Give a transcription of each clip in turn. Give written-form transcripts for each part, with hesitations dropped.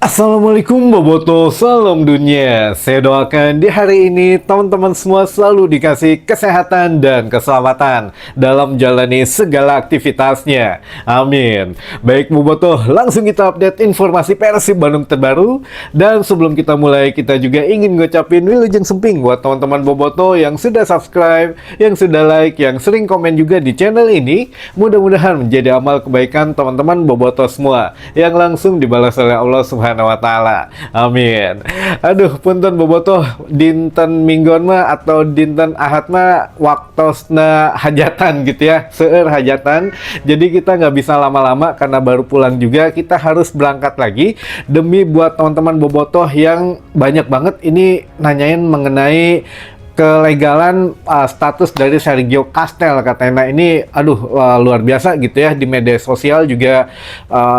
Assalamualaikum Boboto, salam dunia. Saya doakan di hari ini teman-teman semua selalu dikasih kesehatan dan keselamatan dalam menjalani segala aktivitasnya. Amin. Baik Boboto, langsung kita update informasi Persib Bandung terbaru. Dan sebelum kita mulai, kita juga ingin ngucapin wilujeng semping buat teman-teman Boboto yang sudah subscribe, yang sudah like, yang sering komen juga di channel ini. Mudah-mudahan menjadi amal kebaikan teman-teman Boboto semua yang langsung dibalas oleh Allah Subhanahu wa taala. Amin. Aduh, punten bobotoh dinten minggon mah atau dinten ahad mah waktosna hajatan gitu ya. Seueur hajatan. Jadi kita nggak bisa lama-lama karena baru pulang juga. Kita harus berangkat lagi demi buat teman-teman bobotoh yang banyak banget ini nanyain mengenai kelegalan status dari Sergio Castel katanya. Nah, ini luar biasa gitu ya, di media sosial juga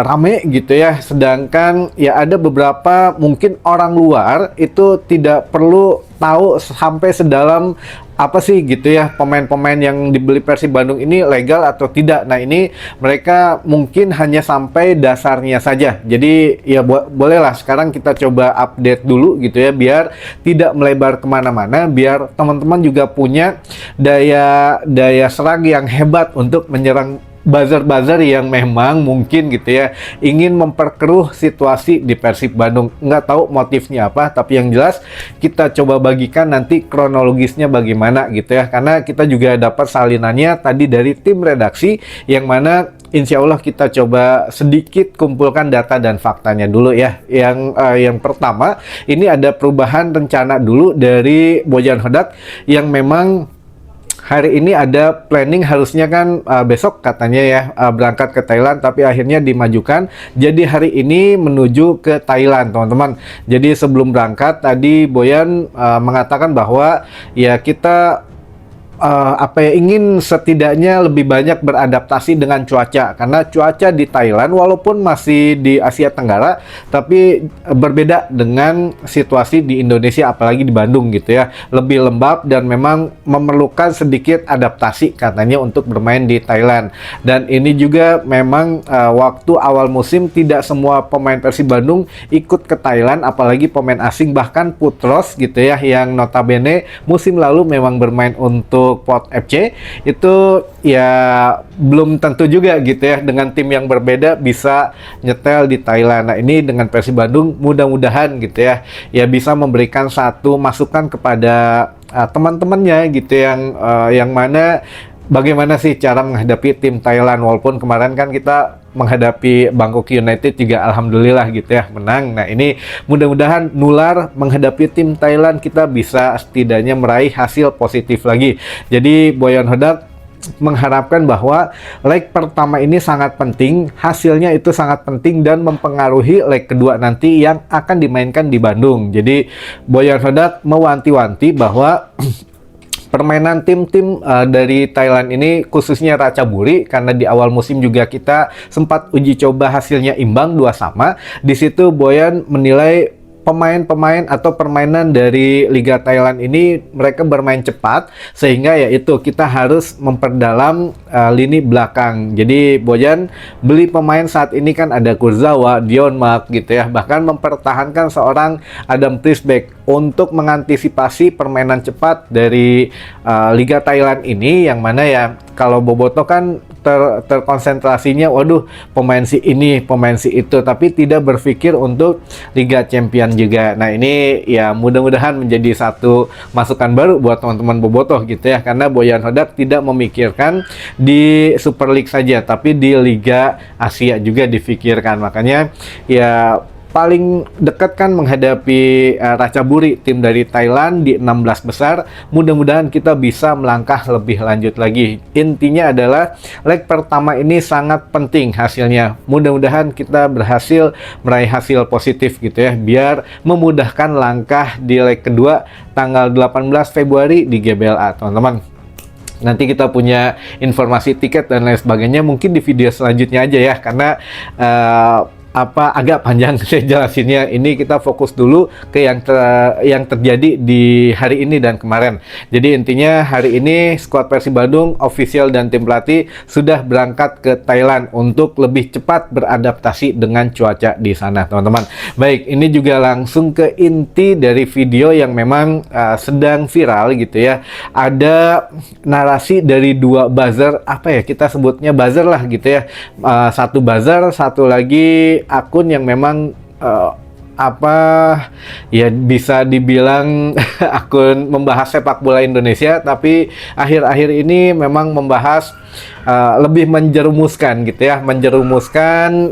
rame gitu ya. Sedangkan ya ada beberapa mungkin orang luar itu tidak perlu tahu sampai sedalam apa sih gitu ya pemain-pemain yang dibeli Persib Bandung ini legal atau tidak. Nah, ini mereka mungkin hanya sampai dasarnya saja. Jadi ya bolehlah sekarang kita coba update dulu gitu ya, biar tidak melebar kemana-mana, biar teman-teman juga punya daya serang yang hebat untuk menyerang buzzer-buzzer yang memang mungkin gitu ya ingin memperkeruh situasi di Persib Bandung. Nggak tahu motifnya apa, tapi yang jelas kita coba bagikan nanti kronologisnya bagaimana gitu ya, karena kita juga dapat salinannya tadi dari tim redaksi yang mana insya Allah kita coba sedikit kumpulkan data dan faktanya dulu ya. Yang pertama ini ada perubahan rencana dulu dari Bojan Hodak yang memang hari ini ada planning harusnya kan besok katanya ya berangkat ke Thailand, tapi akhirnya dimajukan jadi hari ini menuju ke Thailand teman-teman. Jadi sebelum berangkat tadi Boyan mengatakan bahwa ya kita ingin setidaknya lebih banyak beradaptasi dengan cuaca, karena cuaca di Thailand walaupun masih di Asia Tenggara tapi berbeda dengan situasi di Indonesia, apalagi di Bandung gitu ya, lebih lembab dan memang memerlukan sedikit adaptasi katanya untuk bermain di Thailand. Dan ini juga memang waktu awal musim tidak semua pemain Persib Bandung ikut ke Thailand, apalagi pemain asing, bahkan Putros gitu ya yang notabene musim lalu memang bermain untuk Port FC itu ya belum tentu juga gitu ya dengan tim yang berbeda bisa nyetel di Thailand. Nah, ini dengan Persib Bandung mudah-mudahan gitu ya bisa memberikan satu masukan kepada teman-temannya gitu yang mana bagaimana sih cara menghadapi tim Thailand, walaupun kemarin kan kita menghadapi Bangkok United juga alhamdulillah gitu ya menang. Nah, ini mudah-mudahan nular menghadapi tim Thailand kita bisa setidaknya meraih hasil positif lagi. Jadi Boyan Hodak mengharapkan bahwa leg pertama ini sangat penting, hasilnya itu sangat penting dan mempengaruhi leg kedua nanti yang akan dimainkan di Bandung. Jadi Boyan Hodak mewanti-wanti bahwa permainan tim-tim dari Thailand ini khususnya Ratchaburi, karena di awal musim juga kita sempat uji coba hasilnya imbang 2-2. Di situ Boyan menilai pemain-pemain atau permainan dari Liga Thailand ini mereka bermain cepat, sehingga ya itu kita harus memperdalam lini belakang. Jadi Boyan beli pemain saat ini kan ada Kurzawa, Dion Mark gitu ya, bahkan mempertahankan seorang Adam Prisbeck untuk mengantisipasi permainan cepat dari Liga Thailand ini, yang mana ya kalau Boboto kan terkonsentrasinya waduh pemain si ini, pemain si itu, tapi tidak berpikir untuk Liga Champion juga. Nah, ini ya mudah-mudahan menjadi satu masukan baru buat teman-teman Bobotoh gitu ya, karena Boyan Hodak tidak memikirkan di Super League saja, tapi di Liga Asia juga difikirkan. Makanya ya paling dekat kan menghadapi Ratchaburi, tim dari Thailand di 16 besar. Mudah-mudahan kita bisa melangkah lebih lanjut lagi. Intinya adalah leg pertama ini sangat penting hasilnya. Mudah-mudahan kita berhasil meraih hasil positif gitu ya, biar memudahkan langkah di leg kedua tanggal 18 Februari di GBLA teman-teman. Nanti kita punya informasi tiket dan lain sebagainya mungkin di video selanjutnya aja ya, karena agak panjang saya jelasinnya. Ini kita fokus dulu ke yang terjadi di hari ini dan kemarin. Jadi intinya hari ini skuad Persib Bandung, official dan tim pelatih sudah berangkat ke Thailand untuk lebih cepat beradaptasi dengan cuaca di sana, teman-teman. Baik, ini juga langsung ke inti dari video yang memang sedang viral gitu ya. Ada narasi dari dua buzzer, apa ya kita sebutnya buzzer lah gitu ya. Satu buzzer, satu lagi akun yang memang ya bisa dibilang akun membahas sepak bola Indonesia, tapi akhir-akhir ini memang membahas lebih menjerumuskan gitu ya, menjerumuskan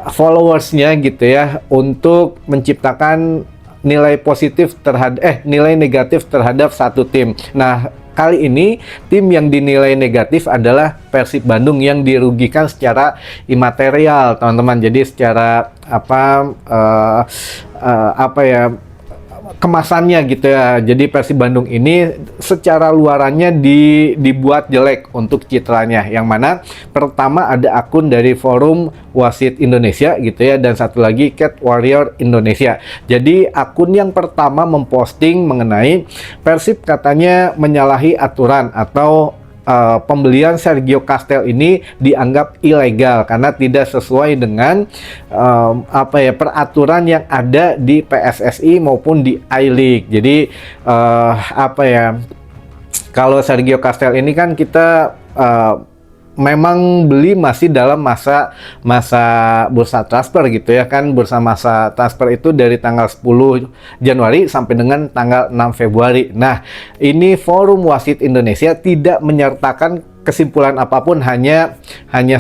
followersnya gitu ya untuk menciptakan nilai positif terhadap nilai negatif terhadap satu tim. Nah, kali ini tim yang dinilai negatif adalah Persib Bandung yang dirugikan secara imaterial, teman-teman. Jadi secara kemasannya gitu ya. Jadi Persib Bandung ini secara luarannya dibuat jelek untuk citranya. Yang mana pertama ada akun dari Forum Wasit Indonesia gitu ya, dan satu lagi Cat Warrior Indonesia. Jadi akun yang pertama memposting mengenai Persib katanya menyalahi aturan atau pembelian Sergio Castel ini dianggap ilegal karena tidak sesuai dengan peraturan yang ada di PSSI maupun di I-League. Jadi kalau Sergio Castel ini kan kita memang beli masih dalam masa bursa transfer gitu ya kan. Bursa masa transfer itu dari tanggal 10 Januari sampai dengan tanggal 6 Februari. Nah, ini Forum Wasit Indonesia tidak menyertakan kesimpulan apapun, hanya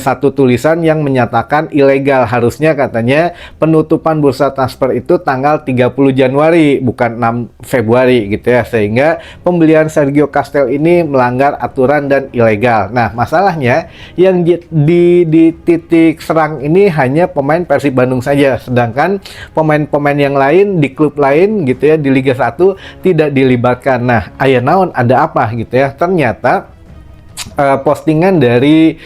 satu tulisan yang menyatakan ilegal. Harusnya katanya penutupan bursa transfer itu tanggal 30 Januari bukan 6 Februari gitu ya, sehingga pembelian Sergio Castel ini melanggar aturan dan ilegal. Nah, masalahnya yang di titik serang ini hanya pemain Persib Bandung saja, sedangkan pemain-pemain yang lain di klub lain gitu ya di Liga 1 tidak dilibatkan. Nah, aya naon, ada apa gitu ya. Ternyata postingan dari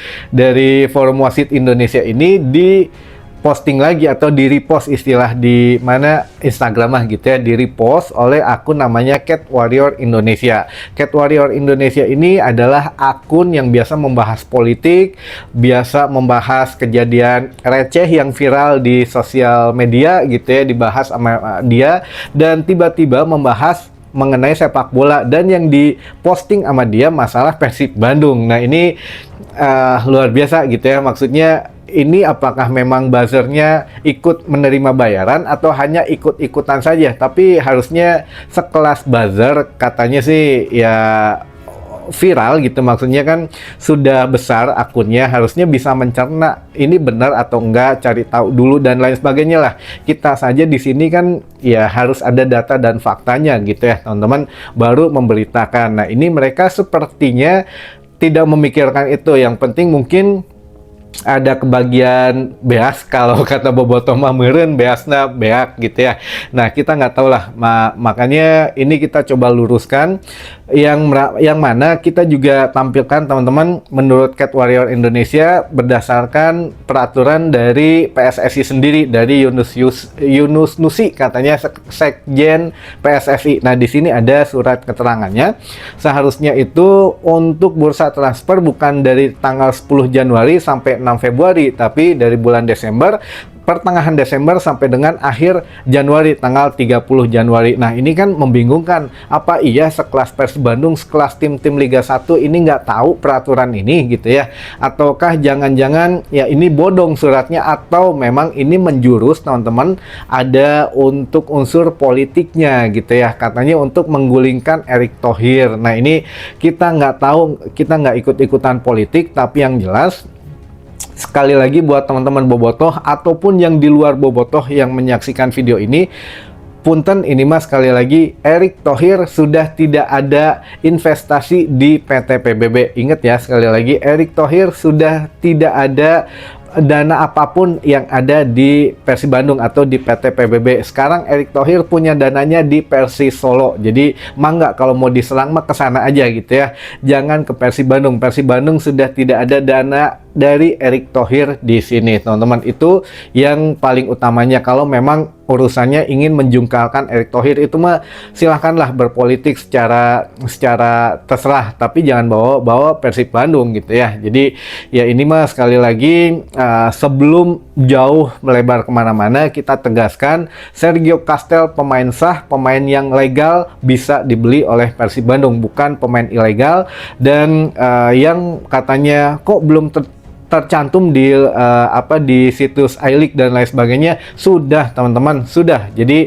Forum Wasit Indonesia ini posting lagi atau di repost, istilah di mana Instagram lah gitu ya, di repost oleh akun namanya Cat Warrior Indonesia. Cat Warrior Indonesia ini adalah akun yang biasa membahas politik, biasa membahas kejadian receh yang viral di sosial media gitu ya, dibahas sama dia, dan tiba-tiba membahas mengenai sepak bola, dan yang diposting sama dia masalah Persib Bandung. Nah, ini luar biasa gitu ya. Maksudnya ini apakah memang buzzernya ikut menerima bayaran atau hanya ikut-ikutan saja? Tapi harusnya sekelas buzzer katanya sih ya viral gitu, maksudnya kan sudah besar akunnya, harusnya bisa mencerna ini benar atau enggak, cari tahu dulu dan lain sebagainya lah. Kita saja di sini kan ya harus ada data dan faktanya gitu ya teman-teman, baru memberitakan. Nah, ini mereka sepertinya tidak memikirkan itu. Yang penting mungkin ada kebagian beas, kalau kata bobotoh mah meureun beasna beak gitu ya. Nah, kita nggak tahu lah, makanya ini kita coba luruskan yang mana kita juga tampilkan teman-teman menurut Cat Warrior Indonesia berdasarkan peraturan dari PSSI sendiri, dari Yunus Nusi katanya, Sekjen PSSI. Nah, di sini ada surat keterangannya. Seharusnya itu untuk bursa transfer bukan dari tanggal 10 Januari sampai 6 Februari, tapi dari bulan Desember, pertengahan Desember sampai dengan akhir Januari, tanggal 30 Januari. Nah, ini kan membingungkan. Apa iya sekelas Persib Bandung, sekelas tim-tim Liga 1 ini nggak tahu peraturan ini gitu ya? Ataukah jangan-jangan ya ini bodong suratnya, atau memang ini menjurus teman-teman ada untuk unsur politiknya gitu ya? Katanya untuk menggulingkan Erick Thohir. Nah, ini kita nggak tahu, kita nggak ikut-ikutan politik, tapi yang jelas sekali lagi buat teman-teman bobotoh ataupun yang di luar bobotoh yang menyaksikan video ini, punten ini mas, sekali lagi Erick Thohir sudah tidak ada investasi di PT PBB. Ingat ya, sekali lagi Erick Thohir sudah tidak ada dana apapun yang ada di Persib Bandung atau di PT PBB. Sekarang Erick Thohir punya dananya di Persis Solo. Jadi mangga kalau mau diserang mah kesana aja gitu ya. Jangan ke Persib Bandung. Persib Bandung sudah tidak ada dana dari Erick Thohir di sini, teman-teman. Itu yang paling utamanya. Kalau memang urusannya ingin menjungkalkan Erick Thohir, itu mah silahkanlah berpolitik secara terserah, tapi jangan bawa Persib Bandung gitu ya. Jadi ya ini mah sekali lagi sebelum jauh melebar kemana-mana, kita tegaskan Sergio Castel pemain sah, pemain yang legal, bisa dibeli oleh Persib Bandung, bukan pemain ilegal. Dan yang katanya kok belum tercantum di di situs iLeague dan lain sebagainya, sudah teman-teman, sudah. Jadi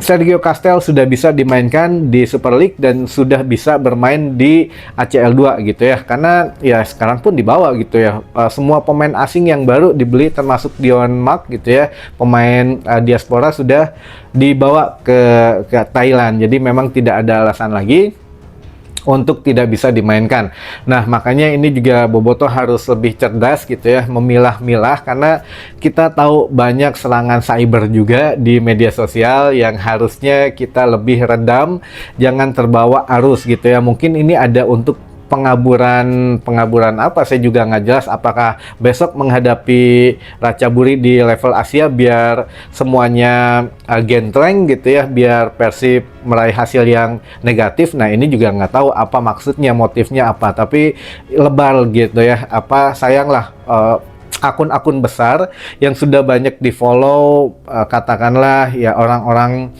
Sergio Castel sudah bisa dimainkan di Super League dan sudah bisa bermain di ACL 2 gitu ya, karena ya sekarang pun dibawa gitu ya. Semua pemain asing yang baru dibeli termasuk Dion Mark gitu ya, pemain diaspora, sudah dibawa ke Thailand. Jadi memang tidak ada alasan lagi untuk tidak bisa dimainkan. Nah, makanya ini juga Bobotoh harus lebih cerdas gitu ya, memilah-milah, karena kita tahu banyak serangan cyber juga di media sosial yang harusnya kita lebih redam, jangan terbawa arus gitu ya. Mungkin ini ada untuk pengaburan apa, saya juga nggak jelas apakah besok menghadapi Ratchaburi di level Asia biar semuanya gentreng gitu ya, biar Persib meraih hasil yang negatif. Nah, ini juga nggak tahu apa maksudnya, motifnya apa, tapi lebar gitu ya. Sayanglah akun-akun besar yang sudah banyak di follow, katakanlah ya orang-orang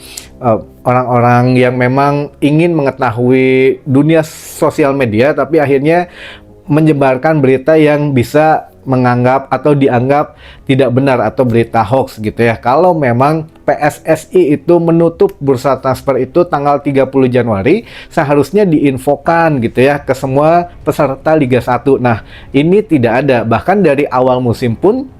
yang memang ingin mengetahui dunia sosial media, tapi akhirnya menyebarkan berita yang bisa menganggap atau dianggap tidak benar atau berita hoax gitu ya. Kalau memang PSSI itu menutup bursa transfer itu tanggal 30 Januari, seharusnya diinfokan gitu ya ke semua peserta Liga 1. Nah, ini tidak ada. Bahkan dari awal musim pun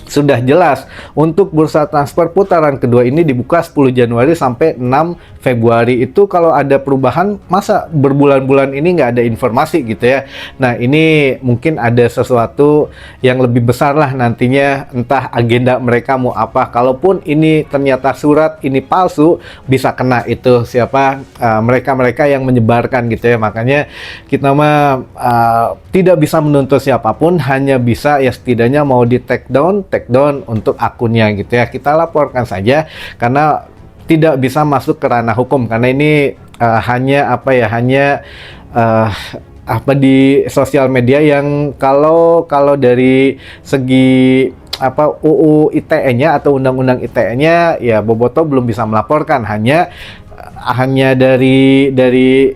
sudah jelas untuk bursa transfer putaran kedua ini dibuka 10 Januari sampai 6 Februari. Itu kalau ada perubahan, masa berbulan-bulan ini nggak ada informasi gitu ya. Nah, ini mungkin ada sesuatu yang lebih besar lah nantinya, entah agenda mereka mau apa. Kalaupun ini ternyata surat ini palsu, bisa kena itu siapa mereka-mereka yang menyebarkan gitu ya. Makanya kita mah tidak bisa menuntut siapapun, hanya bisa ya setidaknya mau di take down untuk akunnya gitu ya, kita laporkan saja, karena tidak bisa masuk ke ranah hukum, karena ini hanya di sosial media yang kalau dari segi UU ITE-nya atau Undang-Undang ITE-nya ya Bobotoh belum bisa melaporkan, hanya dari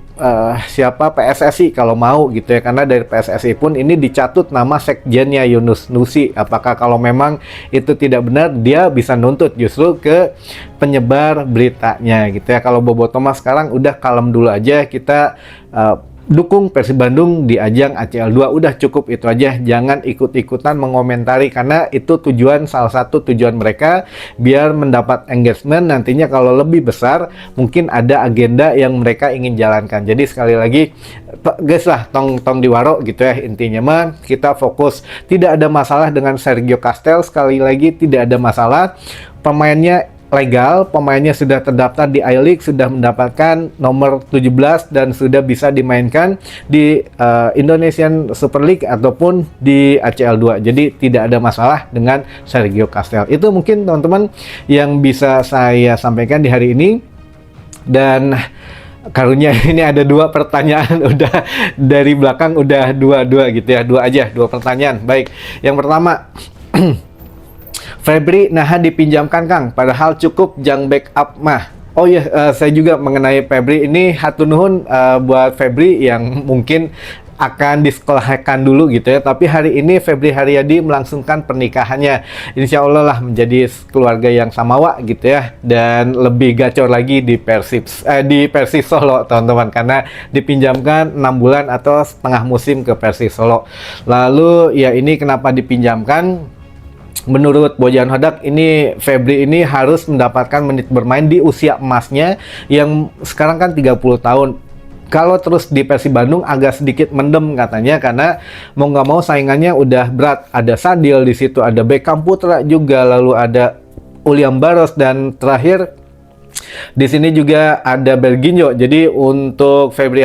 siapa PSSI kalau mau gitu ya, karena dari PSSI pun ini dicatut nama sekjennya Yunus Nusi. Apakah kalau memang itu tidak benar, dia bisa nuntut justru ke penyebar beritanya gitu ya. Kalau Bobotoh mah sekarang udah kalem dulu aja, kita dukung Persib Bandung di ajang ACL 2, udah cukup itu aja. Jangan ikut-ikutan mengomentari, karena itu salah satu tujuan mereka biar mendapat engagement. Nantinya kalau lebih besar mungkin ada agenda yang mereka ingin jalankan. Jadi sekali lagi guys lah, tong diwaro gitu ya. Intinya mah kita fokus, tidak ada masalah dengan Sergio Castel. Sekali lagi tidak ada masalah, pemainnya legal, pemainnya sudah terdaftar di iLeague, sudah mendapatkan nomor 17 dan sudah bisa dimainkan di Indonesian Super League ataupun di ACL 2. Jadi tidak ada masalah dengan Sergio Castel. Itu mungkin teman-teman yang bisa saya sampaikan di hari ini. Dan karunya ini ada 2 pertanyaan, udah dari belakang udah dua gitu ya, 2 pertanyaan. Baik, yang pertama Febri nahan dipinjamkan Kang, padahal cukup jang backup mah. Oh iya, saya juga mengenai Febri ini, hatur nuhun buat Febri yang mungkin akan disekolahkan dulu gitu ya. Tapi hari ini Febri Haryadi melangsungkan pernikahannya. Insya Allah lah menjadi keluarga yang samawa gitu ya. Dan lebih gacor lagi di Persis Solo teman-teman. Karena dipinjamkan 6 bulan atau setengah musim ke Persis Solo. Lalu ya ini kenapa dipinjamkan? Menurut Bojan Hodak, ini Febri ini harus mendapatkan menit bermain di usia emasnya yang sekarang kan 30 tahun. Kalau terus di Persib Bandung agak sedikit mendem katanya, karena mau nggak mau saingannya udah berat. Ada Sadil di situ, ada Beckham Putra juga, lalu ada William Barros, dan terakhir Di sini juga ada Berginjo. Jadi untuk Febri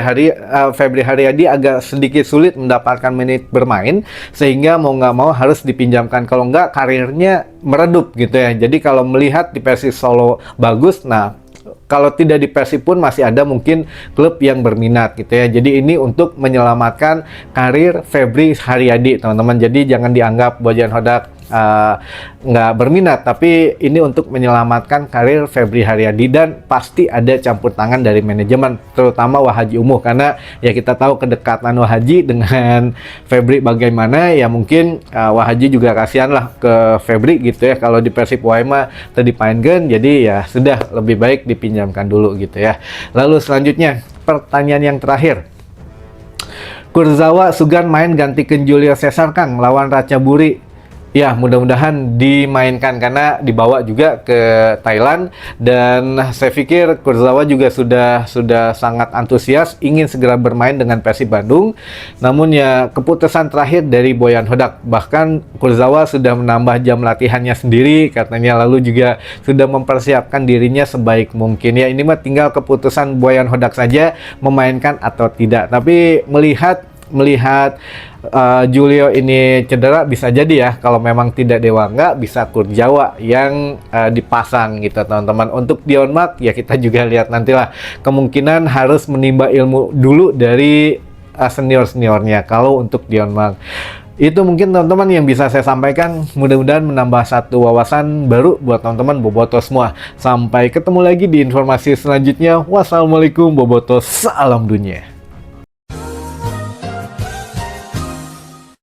Haryadi agak sedikit sulit mendapatkan menit bermain, sehingga mau nggak mau harus dipinjamkan. Kalau nggak karirnya meredup gitu ya. Jadi kalau melihat di Persis Solo bagus, nah kalau tidak di Persib pun masih ada mungkin klub yang berminat gitu ya. Jadi ini untuk menyelamatkan karir Febri Haryadi, teman-teman. Jadi jangan dianggap Bojan Hodak nggak berminat, tapi ini untuk menyelamatkan karir Febri Haryadi, dan pasti ada campur tangan dari manajemen, terutama Wahaji Umuh, karena ya kita tahu kedekatan Wahaji dengan Febri bagaimana. Ya mungkin Wahaji juga kasihan lah ke Febri gitu ya, kalau di Persib Waima tadi painkan, jadi ya sudah lebih baik dipinjamkan dulu gitu ya. Lalu selanjutnya pertanyaan yang terakhir, Kurzawa Sugan main gantikan Julio Cesar Kang lawan Ratchaburi. Ya, mudah-mudahan dimainkan karena dibawa juga ke Thailand, dan saya pikir Kurzawa juga sudah sangat antusias ingin segera bermain dengan Persib Bandung. Namun ya keputusan terakhir dari Boyan Hodak, bahkan Kurzawa sudah menambah jam latihannya sendiri katanya, lalu juga sudah mempersiapkan dirinya sebaik mungkin. Ya ini mah tinggal keputusan Boyan Hodak saja memainkan atau tidak. Tapi melihat Julio ini cedera, bisa jadi ya kalau memang tidak Dewa nggak bisa Kurzawa yang dipasang gitu teman-teman. Untuk Dionmark ya kita juga lihat nantilah, kemungkinan harus menimba ilmu dulu dari senior-seniornya kalau untuk Dionmark. Itu mungkin teman-teman yang bisa saya sampaikan, mudah-mudahan menambah satu wawasan baru buat teman-teman Boboto semua. Sampai ketemu lagi di informasi selanjutnya. Wassalamualaikum Boboto, salam dunia.